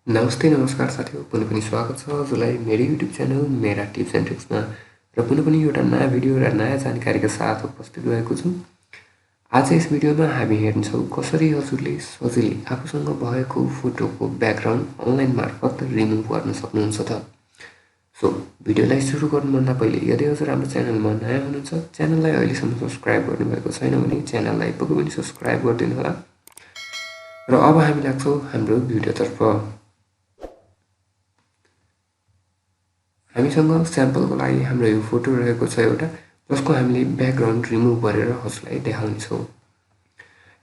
नमस्ते नमस्कार साथीहरु, पुनः पनि स्वागत छ हजुरलाई मेरो युट्युब च्यानल मेरा टिप्स एन्ड ट्रिक्समा र पुनः पनि एउटा नयाँ भिडियो र नयाँ जानकारीका साथ उपस्थित भएको छु। आज यस भिडियोमा हामी हेर्नेछौँ कसरी हजुरले सजिलै आफूसँग भएको फोटोको ब्याकग्राउन्ड अनलाइन मार्फत रिमुभ गर्न सक्नुहुन्छ त। सो भिडियोलाई सुरु गर्नुभन्दा पहिले यदि हजुर हाम्रो च्यानलमा नयाँ हुनुहुन्छ, च्यानललाई अहिलेसम्म सब्स्क्राइब गर्नुभएको छैन भने च्यानललाई पक्कै पनि सब्स्क्राइब गरिदिनु होला। र अब हामी लाग्छौँ हाम्रो भिडियोतर्फ। हामीसँग स्याम्पलको लागि हाम्रो यो फोटो रहेको छ एउटा, जसको हामीले ब्याकग्राउन्ड रिमुभ गरेर हजुरलाई देखाउनेछौँ।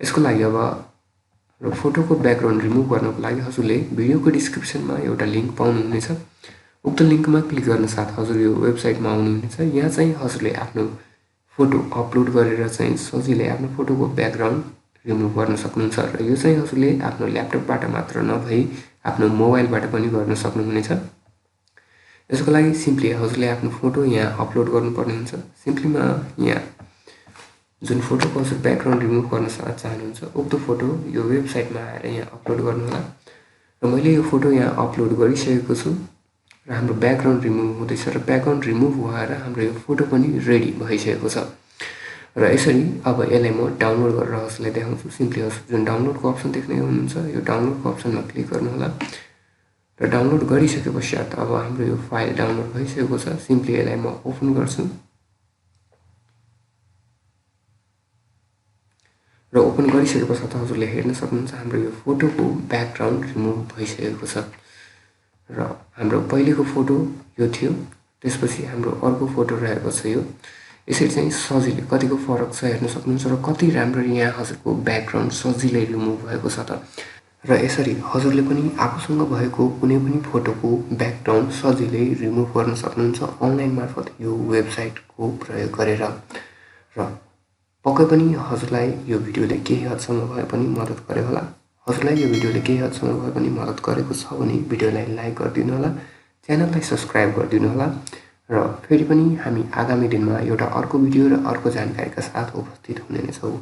यसको लागि अब हाम्रो फोटोको ब्याकग्राउन्ड रिमुभ गर्नको लागि हजुरले भिडियोको डिस्क्रिप्सनमा एउटा लिङ्क पाउनुहुनेछ। उक्त लिङ्कमा क्लिक गर्न साथ हजुर यो वेबसाइटमा आउनुहुनेछ। यहाँ चाहिँ हजुरले आफ्नो फोटो अपलोड गरेर चाहिँ सजिलै आफ्नो फोटोको ब्याकग्राउन्ड रिमुभ गर्न सक्नुहुन्छ र यो चाहिँ हजुरले आफ्नो ल्यापटपबाट मात्र नभई आफ्नो मोबाइलबाट पनि गर्न सक्नुहुनेछ। यसको लागि सिम्पली हजुरले आफ्नो फोटो यहाँ अपलोड गर्नुपर्ने हुन्छ। सिम्पलीमा यहाँ जुन फोटोको हजुर ब्याकग्राउन्ड रिमुभ गर्न चाहनुहुन्छ उक्त फोटो यो वेबसाइटमा आएर यहाँ अपलोड गर्नुहोला। र मैले यो फोटो यहाँ अपलोड गरिसकेको छु र हाम्रो ब्याकग्राउन्ड रिमुभ हुँदैछ र ब्याकग्राउन्ड रिमुभ भएर हाम्रो यो फोटो पनि रेडी भइसकेको छ। र यसरी अब यसलाई म डाउनलोड गरेर हजुरलाई देखाउँछु। सिम्पली हजुर जुन डाउनलोडको अप्सन देख्दै हुनुहुन्छ यो डाउनलोडको अप्सनमा क्लिक गर्नुहोला र डाउनलोड गरिसके पश्चात अब हाम्रो यो फाइल डाउनलोड भइसकेको छ। सिम्पली यसलाई म ओपन गर्छु र ओपन गरिसके पश्चात हजुरले हेर्न सक्नुहुन्छ हाम्रो यो फोटोको ब्याकग्राउन्ड रिमुभ भइसकेको छ। र हाम्रो पहिलेको फोटो यो थियो, त्यसपछि हाम्रो अर्को फोटो रहेको छ यो। यसरी चाहिँ सजिलै कतिको फरक छ हेर्न सक्नुहुन्छ र कति राम्रो यहाँ हजुरको ब्याकग्राउन्ड सजिलै रिमुभ भएको छ त। र यसरी हजुरले पनि आफूसँग भएको कुनै पनि फोटोको ब्याकग्राउन्ड सजिलै रिमुभ गर्न सक्नुहुन्छ अनलाइन मार्फत यो वेबसाइटको प्रयोग गरेर। र पक्कै पनि हजुरलाई यो भिडियोले केही हदसम्म भए पनि मद्दत गरे होला। हजुरलाई यो भिडियोले केही हदसम्म भए पनि मद्दत गरेको छ भने भिडियोलाई लाइक गरिदिनु होला, च्यानललाई सब्स्क्राइब गरिदिनु होला। र फेरि पनि हामी आगामी दिनमा एउटा अर्को भिडियो र अर्को जानकारीका साथ उपस्थित हुने नै छौँ।